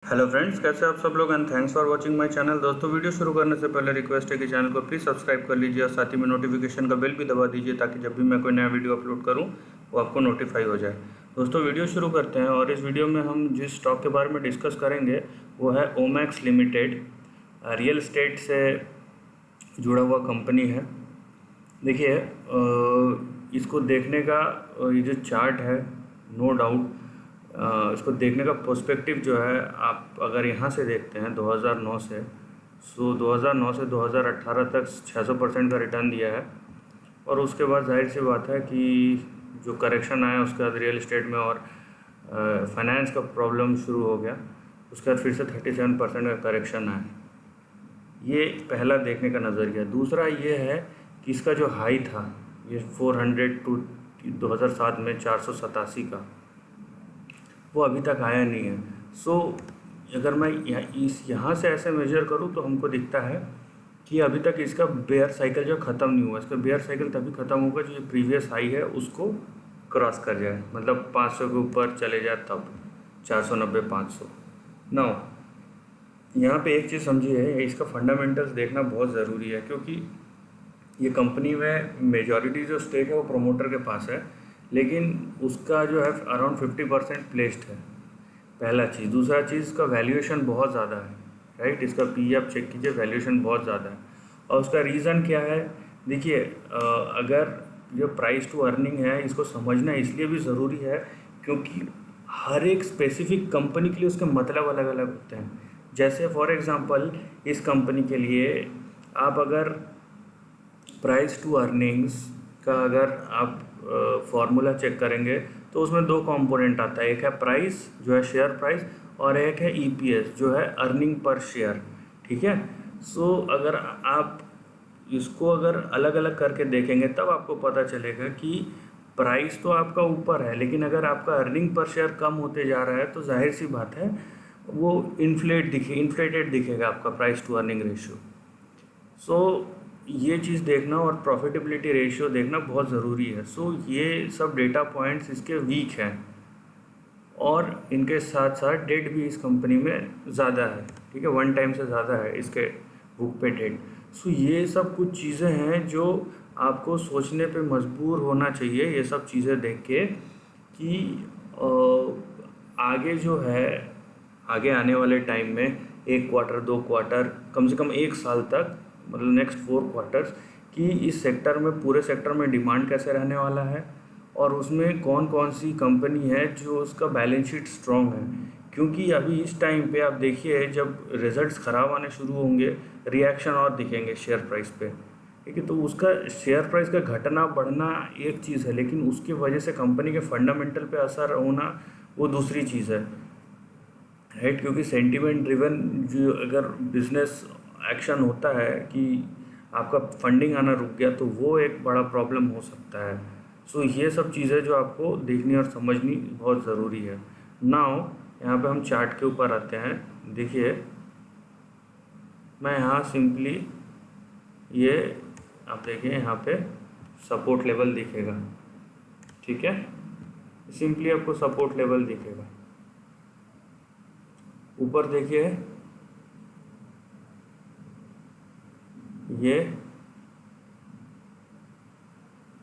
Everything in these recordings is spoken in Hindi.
हेलो फ्रेंड्स, कैसे आप सब लोग and thanks for watching my channel. दोस्तों, वीडियो शुरू करने से पहले रिक्वेस्ट है कि चैनल को प्लीज़ सब्सक्राइब कर लीजिए और साथ ही में नोटिफिकेशन का बेल भी दबा दीजिए ताकि जब भी मैं कोई नया वीडियो अपलोड करूं वो आपको नोटिफाई हो जाए। दोस्तों, वीडियो शुरू करते हैं और इस वीडियो में हम जिस स्टॉक के बारे में डिस्कस करेंगे वो है ओमैक्स लिमिटेड। रियल एस्टेट से जुड़ा हुआ कंपनी है। देखिए, इसको देखने का ये जो चार्ट है, नो डाउट इसको देखने का पर्सपेक्टिव जो है, आप अगर यहाँ से देखते हैं 2009 से, 2009 से 2018 तक 600% का रिटर्न दिया है। और उसके बाद जाहिर सी बात है कि जो करेक्शन आया उसके बाद रियल एस्टेट में और फाइनेंस का प्रॉब्लम शुरू हो गया। उसके बाद फिर से 37% का करेक्शन आया। ये पहला देखने का नज़रिया। दूसरा ये है कि इसका जो हाई था, ये 400 टू 2007 में 487 का, वो अभी तक आया नहीं है। अगर मैं यहाँ से ऐसे मेजर करूँ तो हमको दिखता है कि अभी तक इसका बेयर साइकिल जो ख़त्म नहीं हुआ। इसका बेयर साइकिल तभी ख़त्म होगा जो ये प्रीवियस हाई है उसको क्रॉस कर जाए, मतलब 500 के ऊपर चले जाए, तब 490 500। नाउ यहाँ पे एक चीज़ समझिए, इसका फंडामेंटल्स देखना बहुत ज़रूरी है, क्योंकि ये कंपनी में मेजॉरिटी जो स्टेक है वो प्रोमोटर के पास है, लेकिन उसका जो है अराउंड 50% प्लेस्ड है, पहला चीज़। दूसरा चीज़, इसका वैल्यूएशन बहुत ज़्यादा है, राइट। इसका पी आप चेक कीजिए, वैल्यूएशन बहुत ज़्यादा है। और उसका रीज़न क्या है? देखिए, अगर जो प्राइस टू अर्निंग है, इसको समझना इसलिए भी ज़रूरी है क्योंकि हर एक स्पेसिफिक कंपनी के लिए उसके मतलब अलग अलग होते हैं। जैसे फॉर एग्ज़ाम्पल, इस कंपनी के लिए आप अगर प्राइस टू अर्निंग्स का अगर आप फार्मूला चेक करेंगे तो उसमें दो कंपोनेंट आता है। एक है प्राइस, जो है शेयर प्राइस, और एक है ईपीएस, जो है अर्निंग पर शेयर। ठीक है। अगर आप इसको अगर अलग अलग करके देखेंगे तब आपको पता चलेगा कि प्राइस तो आपका ऊपर है, लेकिन अगर आपका अर्निंग पर शेयर कम होते जा रहा है तो जाहिर सी बात है वो इन्फ्लेटेड दिखेगा आपका प्राइस टू अर्निंग रेशियो। ये चीज़ देखना और प्रॉफिटेबिलिटी रेशियो देखना बहुत ज़रूरी है। ये सब डेटा पॉइंट्स इसके वीक हैं और इनके साथ साथ डेट भी इस कंपनी में ज़्यादा है। ठीक है, 1 टाइम से ज़्यादा है इसके बुक पे डेट। ये सब कुछ चीज़ें हैं जो आपको सोचने पे मजबूर होना चाहिए, ये सब चीज़ें देख के, कि आगे जो है, आगे आने वाले टाइम में 1 क्वार्टर 2 क्वार्टर, कम से कम 1 साल तक, मतलब नेक्स्ट 4 क्वार्टर्स, कि इस सेक्टर में, पूरे सेक्टर में डिमांड कैसे रहने वाला है और उसमें कौन कौन सी कंपनी है जो उसका बैलेंस शीट स्ट्रॉन्ग है। क्योंकि अभी इस टाइम पे आप देखिए, जब रिजल्ट्स ख़राब आने शुरू होंगे, रिएक्शन और दिखेंगे शेयर प्राइस पे। ठीक है, तो उसका शेयर प्राइस का घटना बढ़ना एक चीज़ है, लेकिन उसकी वजह से कंपनी के फंडामेंटल पे असर होना वो दूसरी चीज़ है, राइट। क्योंकि सेंटिमेंट ड्रिवन जो अगर बिजनेस एक्शन होता है कि आपका फंडिंग आना रुक गया, तो वो एक बड़ा प्रॉब्लम हो सकता है। ये सब चीज़ें जो आपको देखनी और समझनी बहुत ज़रूरी है। नाउ यहाँ पे हम चार्ट के ऊपर आते हैं। देखिए, मैं यहाँ सिंपली ये, आप देखिए यहाँ पे सपोर्ट लेवल दिखेगा। ठीक है, सिंपली आपको सपोर्ट लेवल दिखेगा। ऊपर देखिए ये,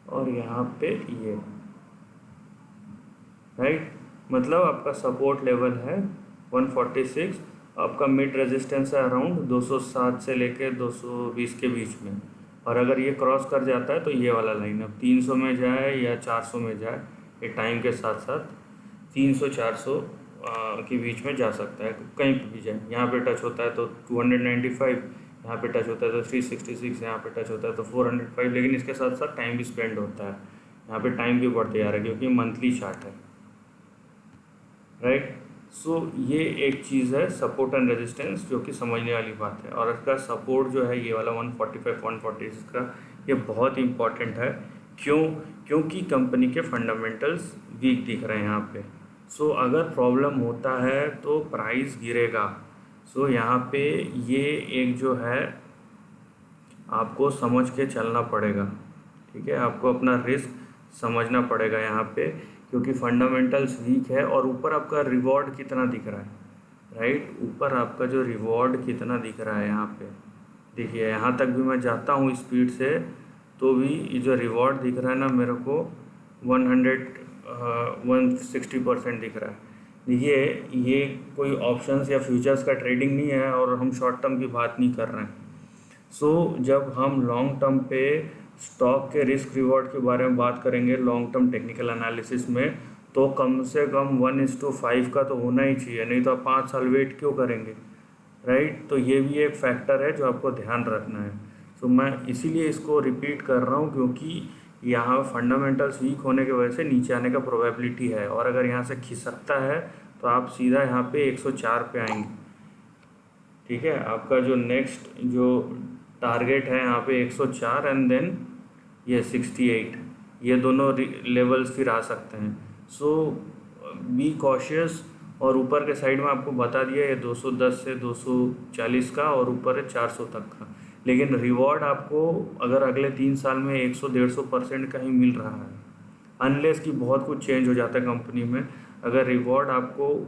और यहाँ पे ये, राइट। मतलब आपका सपोर्ट लेवल है 146, आपका मिड रेजिस्टेंस है अराउंड 207 से लेके 220 के बीच में। और अगर ये क्रॉस कर जाता है तो ये वाला लाइन अब 300 में जाए या 400 में जाए, ये टाइम के साथ साथ 300-400 के बीच में जा सकता है, कहीं पर भी जाए। यहाँ पे टच होता है तो 295, यहाँ पे टच होता है तो 366, यहाँ पे टच होता है तो 405। लेकिन इसके साथ साथ टाइम भी स्पेंड होता है, यहाँ पे टाइम भी बढ़ते जा रहा है क्योंकि मंथली चार्ट है, राइट। ये एक चीज़ है सपोर्ट एंड रेजिस्टेंस, जो कि समझने वाली बात है। और इसका सपोर्ट जो है ये वाला 145 146 का, ये बहुत इंपॉर्टेंट है। क्योंकि कंपनी के फंडामेंटल्स वीक दिख रहे हैं यहाँ पे। अगर प्रॉब्लम होता है तो प्राइस गिरेगा। यहाँ पे ये एक जो है आपको समझ के चलना पड़ेगा। ठीक है, आपको अपना रिस्क समझना पड़ेगा यहाँ पे, क्योंकि फंडामेंटल्स वीक है और ऊपर आपका रिवॉर्ड कितना दिख रहा है। राइट। ऊपर आपका जो रिवॉर्ड कितना दिख रहा है यहाँ पे देखिए, यहाँ तक भी मैं जाता हूँ स्पीड से तो भी ये जो रिवॉर्ड दिख रहा है ना मेरे को 160% दिख रहा है। देखिए ये कोई ऑप्शंस या फ्यूचर्स का ट्रेडिंग नहीं है और हम शॉर्ट टर्म की बात नहीं कर रहे हैं। जब हम लॉन्ग टर्म पे स्टॉक के रिस्क रिवॉर्ड के बारे में बात करेंगे लॉन्ग टर्म टेक्निकल एनालिसिस में, तो कम से कम 1:5 का तो होना ही चाहिए, नहीं तो आप 5 साल वेट क्यों करेंगे, राइट। तो ये भी एक फैक्टर है जो आपको ध्यान रखना है। मैं इसीलिए इसको रिपीट कर रहा हूँ क्योंकि यहाँ फंडामेंटल्स वीक होने की वजह से नीचे आने का प्रोबेबिलिटी है, और अगर यहाँ से खिसकता है तो आप सीधा यहाँ पे 104 पे आएंगे। ठीक है, आपका जो नेक्स्ट जो टारगेट है यहाँ पे 104 एंड देन ये 68, ये दोनों लेवल्स फिर आ सकते हैं। Be cautious. और ऊपर के साइड में आपको बता दिया ये 210 से 240 का और ऊपर है 400 तक का, लेकिन रिवॉर्ड आपको अगर अगले 3 साल में 100-150% का ही मिल रहा है, अनलेस कि बहुत कुछ चेंज हो जाता है कंपनी में। अगर रिवॉर्ड आपको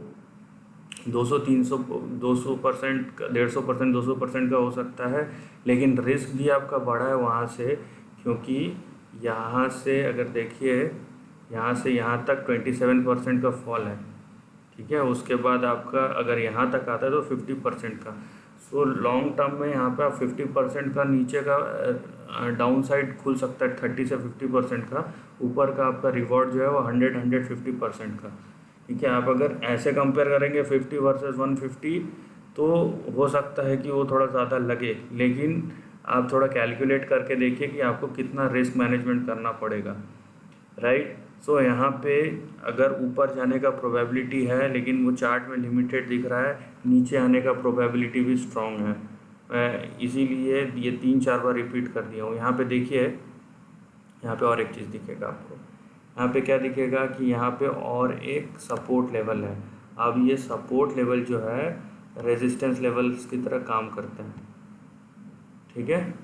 200-300 200% का 150% 200% का हो सकता है, लेकिन रिस्क भी आपका बढ़ा है वहाँ से, क्योंकि यहाँ से अगर देखिए यहाँ से यहाँ तक 27% का फॉल है। ठीक है, उसके बाद आपका अगर यहाँ तक आता है तो 50% का। लॉन्ग टर्म में यहाँ पे आप 50% का नीचे का डाउन साइड खुल सकता है 30 से 50% का, ऊपर का आपका रिवॉर्ड जो है वो 100-150% का। ठीक है, आप अगर ऐसे कंपेयर करेंगे 50 वर्सेस 150 तो हो सकता है कि वो थोड़ा ज़्यादा लगे, लेकिन आप थोड़ा कैलकुलेट करके देखिए कि आपको कितना रिस्क मैनेजमेंट करना पड़ेगा, राइट। यहाँ पे अगर ऊपर जाने का प्रोबेबिलिटी है लेकिन वो चार्ट में लिमिटेड दिख रहा है, नीचे आने का प्रोबेबिलिटी भी स्ट्रॉन्ग है। मैं इसीलिए ये 3-4 बार रिपीट कर दिया हूँ। यहाँ पे देखिए, यहाँ पे और एक चीज़ दिखेगा आपको, यहाँ पे क्या दिखेगा कि यहाँ पे और एक सपोर्ट लेवल है। अब ये सपोर्ट लेवल जो है रेजिस्टेंस लेवल्स की तरह काम करते हैं। ठीक है,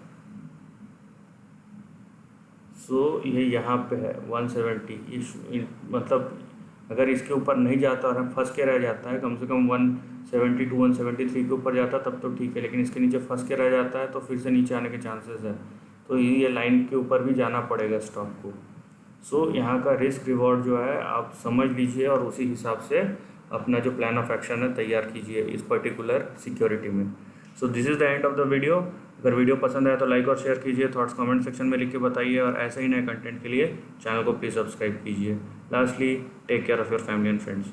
ये यहाँ पे है 170। मतलब अगर इसके ऊपर नहीं जाता और फंस के रह जाता है, कम से कम 172-173 के ऊपर जाता तब तो ठीक है, लेकिन इसके नीचे फंस के रह जाता है तो फिर से नीचे आने के चांसेस है। तो ये लाइन के ऊपर भी जाना पड़ेगा स्टॉक को। यहाँ का रिस्क रिवॉर्ड जो है आप समझ लीजिए और उसी हिसाब से अपना जो प्लान ऑफ एक्शन है तैयार कीजिए इस पर्टिकुलर सिक्योरिटी में। This is the end of the video. अगर वीडियो पसंद आया तो लाइक और शेयर कीजिए, थॉट्स कमेंट सेक्शन में लिख के बताइए, और ऐसे ही नए कंटेंट के लिए चैनल को प्लीज़ सब्सक्राइब कीजिए। Lastly, take care of your family and friends.